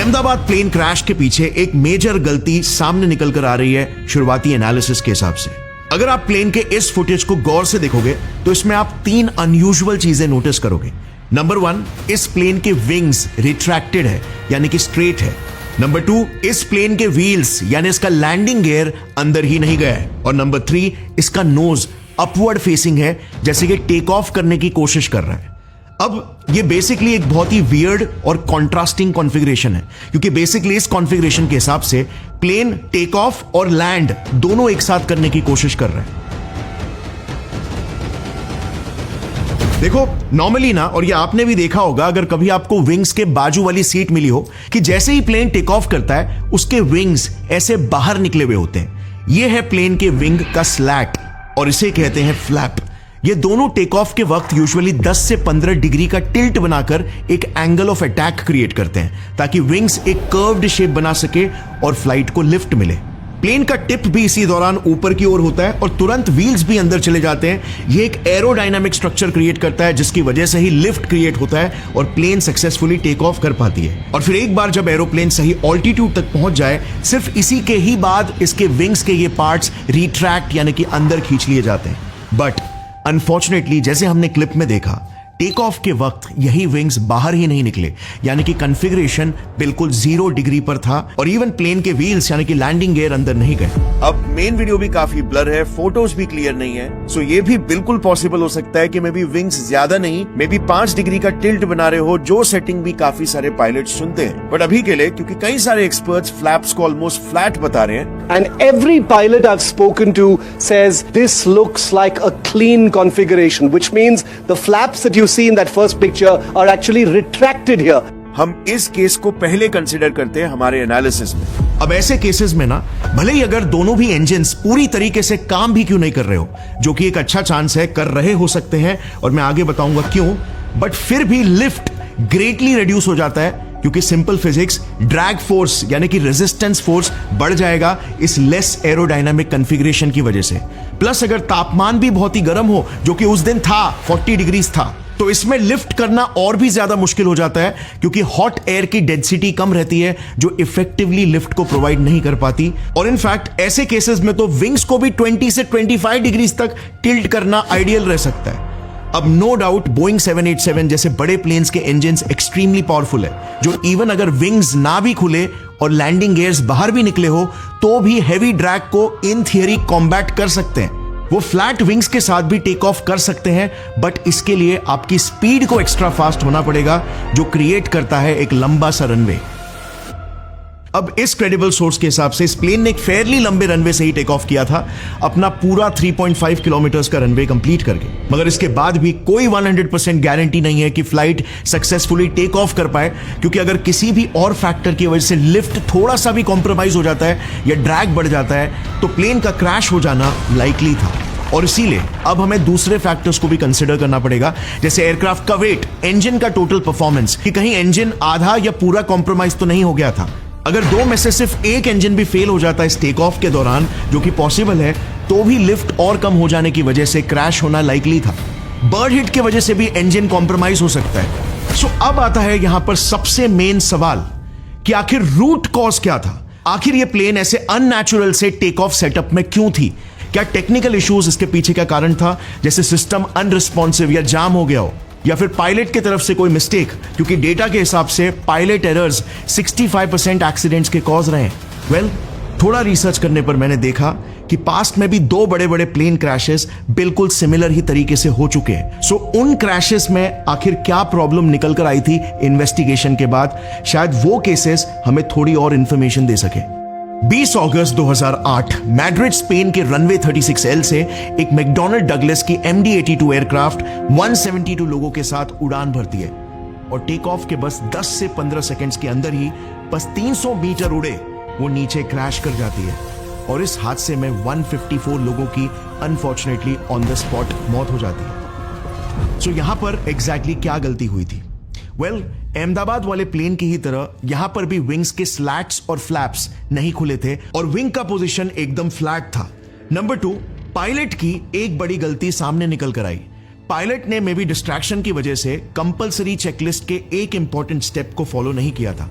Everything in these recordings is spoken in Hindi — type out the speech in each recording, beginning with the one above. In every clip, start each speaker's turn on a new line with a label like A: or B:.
A: अहमदाबाद प्लेन क्रैश के पीछे एक मेजर गलती सामने निकल कर आ रही है शुरुआती एनालिसिस के हिसाब से। अगर आप प्लेन के इस फुटेज को गौर से देखोगे तो इसमें आप 3 अनयूजुअल चीजें नोटिस करोगे। नंबर 1, इस प्लेन के विंग्स रिट्रैक्टेड है, यानी कि स्ट्रेट है। नंबर 2, इस प्लेन के व्हील्स यानी इसका लैंडिंग गियर अंदर ही नहीं गया है। और नंबर 3, इसका नोज अपवर्ड फेसिंग है, जैसे कि टेक ऑफ करने की कोशिश कर रहा है। अब ये बेसिकली एक बहुत ही वियर्ड और कॉन्ट्रास्टिंग कॉन्फ़िगरेशन है, क्योंकि बेसिकली इस कॉन्फ़िगरेशन के हिसाब से प्लेन टेक ऑफ और लैंड दोनों एक साथ करने की कोशिश कर रहा है। देखो नॉर्मली ना, और ये आपने भी देखा होगा अगर कभी आपको विंग्स के बाजू वाली सीट मिली हो, कि जैसे ही प्लेन टेक ऑफ करता है उसके विंग्स ऐसे बाहर निकले हुए होते हैं। ये है प्लेन के विंग का स्लैट और इसे कहते हैं फ्लैप। ये दोनों टेक ऑफ के वक्त यूजुअली 10 से 15 डिग्री का टिल्ट बनाकर एक एंगल ऑफ अटैक क्रिएट करते हैं, ताकि विंग्स एक कर्व्ड शेप बना सके और फ्लाइट को लिफ्ट मिले। प्लेन का टिप भी इसी दौरान ऊपर की ओर होता है और तुरंत व्हील्स भी अंदर चले जाते हैं। ये एक एरोडायनामिक स्ट्रक्चर क्रिएट करता है, जिसकी वजह से ही लिफ्ट क्रिएट होता है और प्लेन सक्सेसफुली टेक ऑफ कर पाती है। और फिर एक बार जब एरोप्लेन सही ऑल्टीट्यूड तक पहुंच जाए, सिर्फ इसी के ही बाद इसके विंग्स के ये पार्ट्स रिट्रैक्ट यानी कि अंदर खींच लिए जाते हैं। बट अनफॉर्चुनेटली जैसे हमने क्लिप में देखा, टेक ऑफ के वक्त यही विंग्स बाहर ही नहीं निकले, यानी कि कॉन्फ़िगरेशन बिल्कुल 0 डिग्री पर था और इवन प्लेन के व्हील्स यानी कि लैंडिंग गियर अंदर नहीं गए। अब मेन वीडियो भी काफी ब्लर है, फोटोज भी क्लियर नहीं है, सो ये भी बिल्कुल पॉसिबल हो सकता है कि मे बी विंग्स ज्यादा नहीं, मे बी 5 डिग्री का टिल्ट बना रहे हो, जो सेटिंग भी काफी सारे पायलट्स चुनते हैं। बट अभी के लिए क्योंकि कई सारे एक्सपर्ट्स फ्लैप्स को ऑलमोस्ट फ्लैट बता रहे हैं,
B: and every pilot I've spoken to says this looks like a clean configuration, which means the flaps that you see in that first picture are actually retracted here.
A: हम इस केस को पहले कंसिडर करते हैं हमारे एनालिसिस में। अब ऐसे केसेस में ना, भले ही अगर दोनों भी इंजन्स पूरी तरीके से काम भी क्यों नहीं कर रहे हो, जो कि एक अच्छा चांस है कर रहे हो सकते हैं और मैं आगे बताऊंगा क्यों, बट फिर भी लिफ्ट ग्रेटली रिड्यूस हो जाता है, क्योंकि सिंपल फिजिक्स, ड्रैग फोर्स यानी कि रेजिस्टेंस फोर्स बढ़ जाएगा इस लेस एरोडायनामिक कॉन्फ़िगरेशन की वजह से। प्लस अगर तापमान भी बहुत ही गर्म हो, जो कि उस दिन था 40 डिग्रीज था, तो इसमें लिफ्ट करना और भी ज्यादा मुश्किल हो जाता है, क्योंकि हॉट एयर की डेंसिटी कम रहती है जो इफेक्टिवली लिफ्ट को प्रोवाइड नहीं कर पाती। और इनफैक्ट ऐसे केसेस में तो विंग्स को भी 20 से 25 डिग्रीज तक टिल्ट करना आइडियल रह सकता है। अब नो डाउट बोइंग 787 जैसे बड़े प्लेन्स के इंजन्स एक्सट्रीमली पावरफुल है, जो इवन अगर विंग्स ना भी खुले और लैंडिंग गियर्स बाहर भी निकले हो, तो भी हैवी ड्रैग को इन थियरी कॉम्बैट कर सकते हैं। वो फ्लैट विंग्स के साथ भी टेक ऑफ कर सकते हैं, बट इसके लिए आपकी स्पीड को एक्स्ट्रा फास्ट होना पड़ेगा, जो क्रिएट करता है एक लंबा सा रनवे। अब इस क्रेडिबल सोर्स के हिसाब से इस प्लेन ने एक फेयरली लंबे रनवे से ही टेक ऑफ किया था, अपना पूरा 3.5 किलोमीटर का रनवे कंप्लीट करके। मगर इसके बाद भी कोई 100% गारंटी नहीं है कि फ्लाइट सक्सेसफुली टेक ऑफ कर पाए, क्योंकि अगर किसी भी और फैक्टर की वजह से लिफ्ट थोड़ा सा भी कॉम्प्रोमाइज हो जाता है या ड्रैग बढ़ जाता है, तो प्लेन का क्रैश हो जाना लाइकली था। और इसीलिए अब हमें दूसरे फैक्टर्स को भी कंसिडर करना पड़ेगा, जैसे एयरक्राफ्ट का वेट, इंजन का टोटल परफॉर्मेंस, कि कहीं इंजन आधा या पूरा कॉम्प्रोमाइज तो नहीं हो गया था। अगर 2 में से सिर्फ एक इंजन भी फेल हो जाता है इस टेक ऑफ के दौरान, जो कि पॉसिबल है, तो भी लिफ्ट और कम हो जाने की वजह से क्रैश होना लाइकली था। बर्ड हिट की वजह से भी इंजन कॉम्प्रोमाइज हो सकता है। सो अब आता है यहां पर सबसे मेन सवाल कि आखिर रूट कॉज क्या था? आखिर ये प्लेन ऐसे अननेचुरल से टेक ऑफ सेटअप में क्यों थी? क्या टेक्निकल इश्यूज इसके पीछे का कारण था, जैसे सिस्टम अनरिस्पॉन्सिव या जाम हो गया हो, या फिर पायलट की तरफ से कोई मिस्टेक? क्योंकि डेटा के हिसाब से पायलट एरर्स 65% एक्सीडेंट्स के कॉज रहे हैं। थोड़ा रिसर्च करने पर मैंने देखा कि पास्ट में भी 2 बड़े बड़े प्लेन क्रैशेस बिल्कुल सिमिलर ही तरीके से हो चुके हैं। सो उन क्रैशेस में आखिर क्या प्रॉब्लम निकल कर आई थी इन्वेस्टिगेशन के बाद, शायद वो केसेस हमें थोड़ी और इंफॉर्मेशन दे सके। 20 अगस्त 2008 मैड्रिड स्पेन के रनवे 36L से एक मैकडॉनल्ड डगलस की MD-82 एयरक्राफ्ट 172 लोगों के साथ उड़ान भरती है और टेक ऑफ के बस 10 से 15 सेकंड्स के अंदर ही बस 300 मीटर उड़े वो नीचे क्रैश कर जाती है और इस हादसे में 154 लोगों की अनफॉर्चुनेटली ऑन द स्पॉट मौत हो जाती है। सो यहां पर एग्जैक्टली क्या गलती हुई थी? अहमदाबाद वाले प्लेन की ही तरह यहां पर भी विंग्स के स्लैट्स और फ्लैप्स नहीं खुले थे और विंग का पोजीशन एकदम फ्लैट था। नंबर 2, पायलट की एक बड़ी गलती सामने निकल कर आई। पायलट ने मे बी डिस्ट्रैक्शन की वजह से कंपलसरी चेकलिस्ट के एक इंपॉर्टेंट स्टेप को फॉलो नहीं किया था।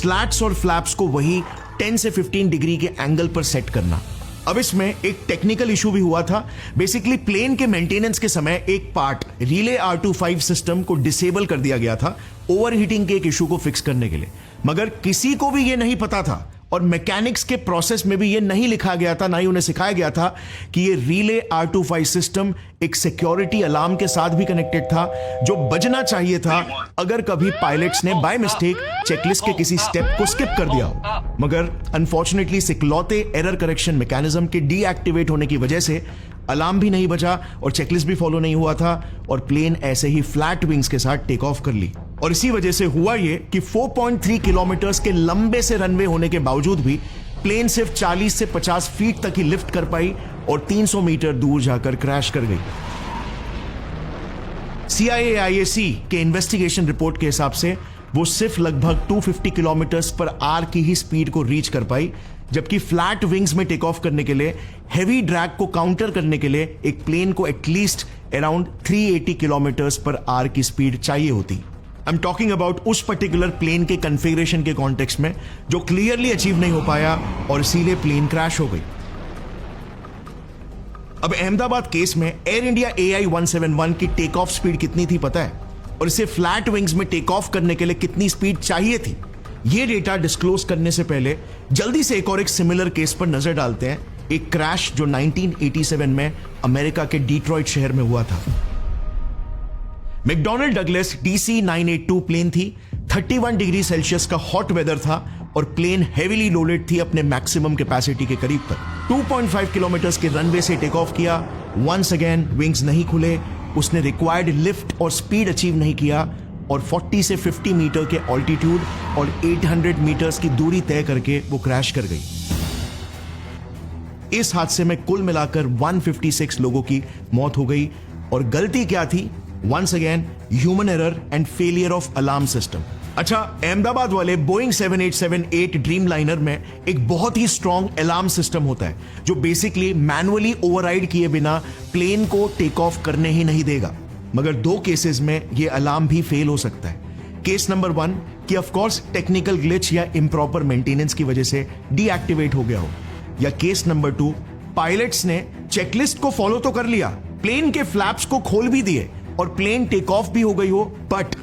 A: स्लैट्स और फ्लैप्स को वही 10 से 15 डिग्री के एंगल पर सेट करना। अब इसमें एक टेक्निकल इशू भी हुआ था। बेसिकली प्लेन के मेंटेनेंस के समय एक पार्ट रिले R25 सिस्टम को डिसेबल कर दिया गया था ओवरहीटिंग के एक इशू को फिक्स करने के लिए, मगर किसी को भी यह नहीं पता था और मैकेनिक्स के प्रोसेस में भी ये नहीं लिखा गया था, ना ही उन्हें सिखाया गया था कि ये रिले R25 सिस्टम एक सिक्योरिटी अलार्म के साथ भी कनेक्टेड था जो बजना चाहिए था अगर कभी पायलट्स ने बाय मिस्टेक चेकलिस्ट के किसी स्टेप को स्किप कर दिया हो। मगर अनफॉर्चुनेटली इकलौते एरर करेक्शन मैकेनिज्म के डीएक्टिवेट होने की वजह से अलार्म भी नहीं बजा और चेकलिस्ट भी फॉलो नहीं हुआ था और प्लेन ऐसे ही फ्लैट विंग्स के साथ टेक ऑफ कर ली। और इसी वजह से हुआ ये कि 4.3 किलोमीटर के लंबे से रनवे होने के बावजूद भी प्लेन सिर्फ 40 से 50 फीट तक ही लिफ्ट कर पाई और 300 मीटर दूर जाकर क्रैश कर गई। CIA IAC के इन्वेस्टिगेशन रिपोर्ट के हिसाब से वो सिर्फ लगभग 250 किलोमीटर पर आवर की ही स्पीड को रीच कर पाई, जबकि फ्लैट विंग्स में टेक ऑफ करने के लिए हेवी ड्रैग को काउंटर करने के लिए एक प्लेन को at least around 380 kilometre per our की स्पीड चाहिए होती। आई एम टॉकिंग अबाउट उस पर्टिकुलर प्लेन के कॉन्फ़िगरेशन के कॉन्टेक्स्ट में जो क्लियरली अचीव नहीं हो पाया और इसीलिए प्लेन क्रैश हो गई। अब अहमदाबाद केस में एयर इंडिया AI-171 की टेक ऑफ स्पीड कितनी थी पता है, और इसे फ्लैट विंग्स में टेक ऑफ करने के लिए कितनी स्पीड चाहिए थी? यह डेटा डिस्क्लोज करने से पहले जल्दी से एक सिमिलर केस पर नजर डालते हैं, एक क्रैश जो 1987 में अमेरिका के डिट्रॉइट शहर में हुआ था। मैकडॉनल्ड डगलस DC-982 प्लेन थी। 31 डिग्री सेल्सियस का हॉट वेदर था और प्लेन हेवीली लोडेड थी अपने मैक्सिमम कैपेसिटी के करीब तक। 2.5 किलोमीटर के रनवे से टेक ऑफ किया। वंस अगेन विंग्स नहीं खुले, उसने रिक्वायर्ड लिफ्ट और स्पीड अचीव नहीं किया और 40 से 50 मीटर के ऑल्टीट्यूड और 800 मीटर्स की दूरी तय करके वो क्रैश कर गई। इस हादसे में कुल मिलाकर 156 लोगों की मौत हो गई और गलती क्या थी? Once again, human error and failure of alarm system. अच्छा, अहमदाबाद वाले बोइंग 7878 ड्रीमलाइनर में एक बहुत ही स्ट्रॉन्ग अलार्म सिस्टम होता है जो बेसिकली मैनुअली ओवरराइड किए बिना प्लेन को टेक ऑफ करने ही नहीं देगा, मगर दो केसेस में यह अलार्म भी फेल हो सकता है। केस नंबर 1 कि ऑफ कोर्स टेक्निकल ग्लिच या इम्प्रॉपर मेंटेनेंस की वजह से डीएक्टिवेट हो गया हो, या केस नंबर 2 पायलट्स ने चेकलिस्ट को फॉलो तो कर लिया, प्लेन के फ्लैप्स को खोल भी दिए और प्लेन टेक ऑफ भी हो गई हो, बट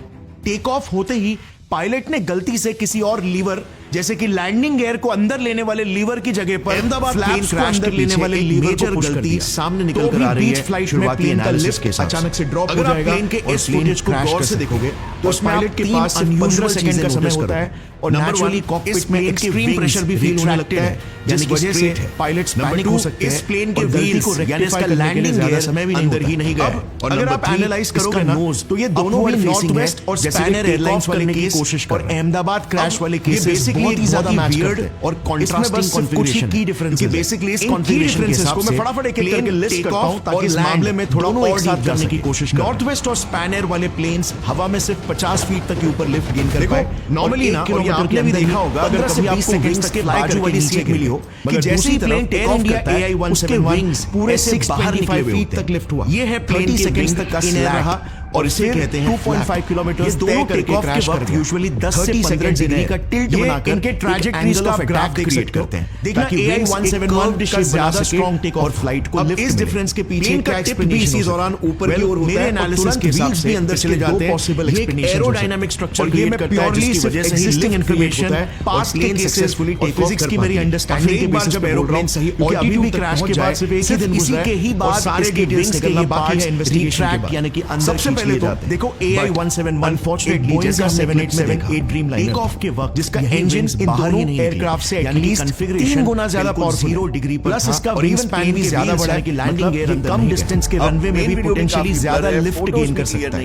A: टेक ऑफ होते ही पायलट ने गलती से किसी और लीवर जैसे कि लैंडिंग गियर को अंदर लेने वाले लीवर की जगह पर अहमदाबाद फ्लैप्स को अंदर लेने वाले लीवर को पुश कर दिया। सामने निकल कर आ रही है फ्लाइट में प्लेन का लिफ्ट अचानक से ड्रॉप हो जाएगा। प्लेन के इस फुटेज को गौर से देखोगे तो पायलट के पास सिर्फ 15 सेकंड का समय होता है और नेचुरली कॉकपिट में एक्सट्रीम प्रेशर भी फील होने लगता है, जिस वजह से पायलट्स पैनिक हो सकते हैं। इस प्लेन के व्हील्स को रेक्टिफाई करने के लिए ज्यादा समय भी अंदर ही नहीं गया। और अगर आप एनालाइज करोगे ना तो ये दोनों भी नॉर्थ वेस्ट और स्पैनर एयरलाइंस वाले की कोशिश कर रहे हैं। अहमदाबाद क्रैश वाले केस बेसिकली बहुत ही ज्यादा मैच करते हैं और कॉन्ट्रास्टिंग कॉन्फ़िगरेशन की डिफरेंस है। बेसिकली इस कॉन्फ़िगरेशन के हिसाब से मैं फटाफट एक करके लिस्ट करता हूं ताकि इस मामले में थोड़ा और साथ करने की कोशिश करें। नॉर्थ वेस्ट और स्पैनर वाले प्लेन्स हवा में सिर्फ 50 फीट तक के ऊपर लिफ्ट गेन कर पाए। नॉर्मली ना और आपने भी देखा होगा अगर कभी आपको विंग्स तक के बाजू वाली सीट मिली हो कि जैसे ही प्लेन टेक ऑफ करता है AI-171 पूरे से बाहर निकले फीट तक लिफ्ट हुआ। ये है प्लेन 30 सेकंड्स तक का स्लैग रहा और इसे कहते हैं 2.5 किलोमीटर तय करके क्रैश करते हैं। यूजुअली 10 से 15 डिग्री का टिल्ट बनाकर इनके ट्रैजेक्टरीज का ग्राफ देख सकते हैं। देखना AI-171 का ज्यादा स्ट्रांग टेक और फ्लाइट को लिफ्ट। इस डिफरेंस के पीछे क्या एक्सप्लेनेशन इस दौरान ऊपर की ओर होता है। एनालिसिस के हिसाब से अंदर चले जाते हैं possible explanation. Aerodynamic structure create करता है जिसकी वजह से existing information past plane successfully take off कर पाए। अंडरस्टैंडिंग के बेसिस जब एरोप्लेन सही और अभी भी क्रैश के बाद सिर्फ एक ही दिन गुजरा है ही बाद सारे डिटेल्स निकलना बाकी है इन्वेस्टिगेशन के बाद। यानी कि अंदर सबसे पहले तो देखो AI-171 अनफॉर्चुनेटली जैसा 7878 ड्रीमलाइनर टेक ऑफ के वक्त जिसका इंजन इन दोनों एयरक्राफ्ट से एटलीस्ट 3 गुना ज्यादा पावरफुल 0 डिग्री पर प्लस इसका विंग स्पैन भी ज्यादा बड़ा है कि लैंडिंग गियर कम डिस्टेंस के रनवे में भी पोटेंशियली ज्यादा लिफ्ट गेन कर सकता है।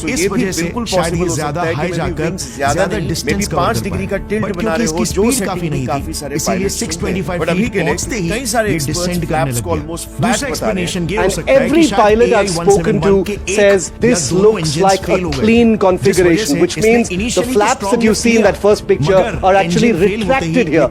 A: इस वजह से शायद ये ज्यादा हाई जाकर ज्यादा डिस्टेंस कवर 5 डिग्री का टिल्ट बना रहे हो जो काफी नहीं थी, इसीलिए 625 फीट पहुंचते ही कई सारे डिसेंट करने लगे। दूसरा एक्सप्लेनेशन ये हो सकता है कि शायद AI-171 के एक
B: this looks like a clean configuration, which means the flaps that you see in that first picture are actually retracted here.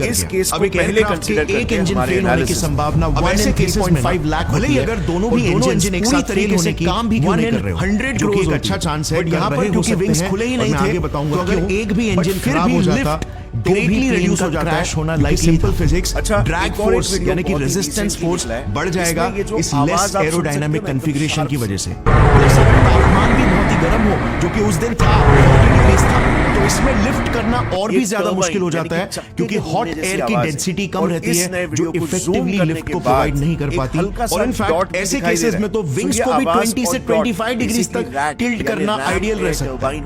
A: इस केस को पहले कंसीडर करते हैं हमारे एनालिसिस में। अब ऐसे केसेस में 5 लाख भले ही अगर दोनों भी इंजन एक साथ तरीके से काम भी क्यों नहीं कर रहे हो, 100 जो कि एक अच्छा चांस है, यहाँ पर क्योंकि विंग्स खुले ही नहीं थे, आगे बताऊंगा अगर एक भी इंजन खराब हो जाता ग्रेटली रिड्यूस हो जाता क्रैश होना, like simple physics, drag force यानी कि रेजिस्टेंस फोर्स बढ़ जाएगा इस लेस एरोडायनामिक कॉन्फ़िगरेशन की वजह से। प्लस अगर तापमान भी बहुत ही गर्म हो, जो कि उस दिन था 40 डिग्री था, तो इसमें लिफ्ट करना और भी ज्यादा मुश्किल हो जाता है क्योंकि हॉट एयर की डेंसिटी कम रहती है जो इफेक्टिवली लिफ्ट को प्रोवाइड नहीं कर पाती। और इनफैक्ट ऐसे केसेस में तो विंग्स को भी 20 से 25 डिग्री तक टिल्ट करना आइडियल रह सकता है।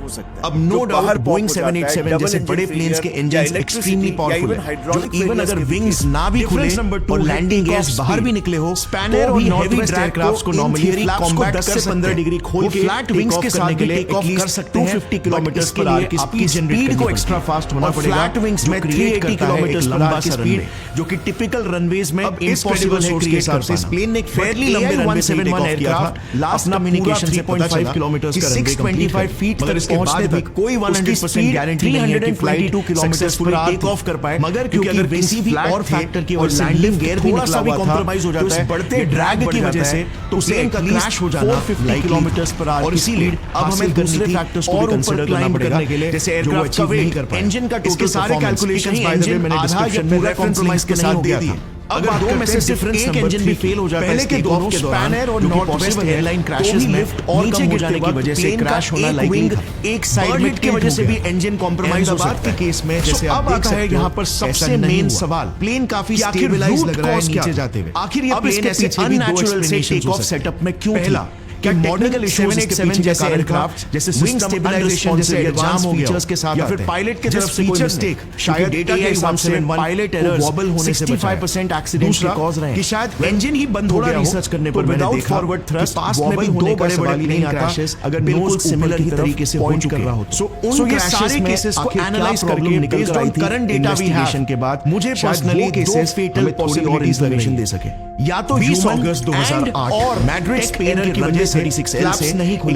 A: अब नो डाउट बोइंग 787 जैसे बड़े प्लेन्स के इंजन एक्सट्रीमली पावरफुल है, जो इवन अगर विंग्स ना भी खुले और लैंडिंग गियर्स बाहर भी निकले हो, स्पैनर और हेवी एयरक्राफ्ट्स को नॉर्मली कॉम्बैट 10 से 15 डिग्री खोल के फ्लैट विंग्स के साथ के लिए टेक ऑफ कर सकते हैं 250 किलोमीटर पर आवर की स्पीड को एक्स्ट्रा फास्ट होना पड़ेगा। फ्लैट विंग्स में 380 किलोमीटर पर आवर की स्पीड जो कि टिपिकल रनवेज में इम्पॉसिबल है क्रिएट कर पाना। इस प्लेन ने एक फेयरली लंबे रनवे से टेक ऑफ किया था, लास्ट कम्युनिकेशन से पता चला 3.5 का रनवे 625 फीट तक पहुंचने तक कोई 100% गारंटी नहीं है कि flight 2 kilometer per hour take off कर पाए। मगर क्योंकि अगर किसी भी और फैक्टर की वजह से लैंडिंग गियर भी निकला हुआ था, कॉम्प्रोमाइज हो जाता है बढ़ते ड्रैग की वजह से, तो प्लेन का क्रैश हो जाना 450 किलोमीटर पर आवर। और इसीलिए अब हमें दूसरे फैक्टर्स को भी कंसीडर करना पड़ेगा जैसे एयरक्राफ्ट का वेट, इंजन का टोटल सारे कैलकुलेशंस बाय द वे मैंने डिस्क्रिप्शन में कॉम्प्रोमाइज के साथ दे दिया। अगर दो में से सिर्फ एक इंजन भी फेल हो जाता है, पहले के दोनों स्पैनर और नॉर्थवेस्ट एयरलाइन क्रैशेस में और नीचे गिर जाने की वजह से क्रैश होना लाइकली था। एक साइड में की वजह से भी इंजन कॉम्प्रोमाइज हो सकता है। केस में जैसे आप देख सकते हैं यहाँ पर सबसे मेन सवाल, प्लेन काफी स्टेबलाइज लग रहा है नीचे जाते हुए, आखिर ये प्लेन ऐसे अननेचुरल से टेक ऑफ सेटअप में क्यों पहला क्या मॉडर्न 787 जैसे एयरक्राफ्ट जैसे विंग स्टेबलाइजेशन जैसे एडवांस फीचर्स के साथ या फिर पायलट के तरफ से कोई मिस्टेक, शायद डेटा के हिसाब से पायलट एरर्स वॉबल होने से 65% एक्सीडेंट्स के कॉज रहे हैं कि शायद इंजन ही बंद हो गया। रिसर्च करने पर मैंने देखा फॉरवर्ड थ्रस्ट पास्ट में भी दो बड़े-बड़े प्लेन क्रैशेस अगर बिल्कुल सिमिलर ही तरीके से पॉइंट कर रहा हो, सो ये सारे केसेस को एनालाइज करके based on current data investigation के बाद मुझे पर्सनली केसेस फेटल पॉसिबिलिटीज लगे दे सके। या तो 20 अगस्त 2008 और मैड्रिड स्पेन की वजह से फ्लैप्स नहीं खुले।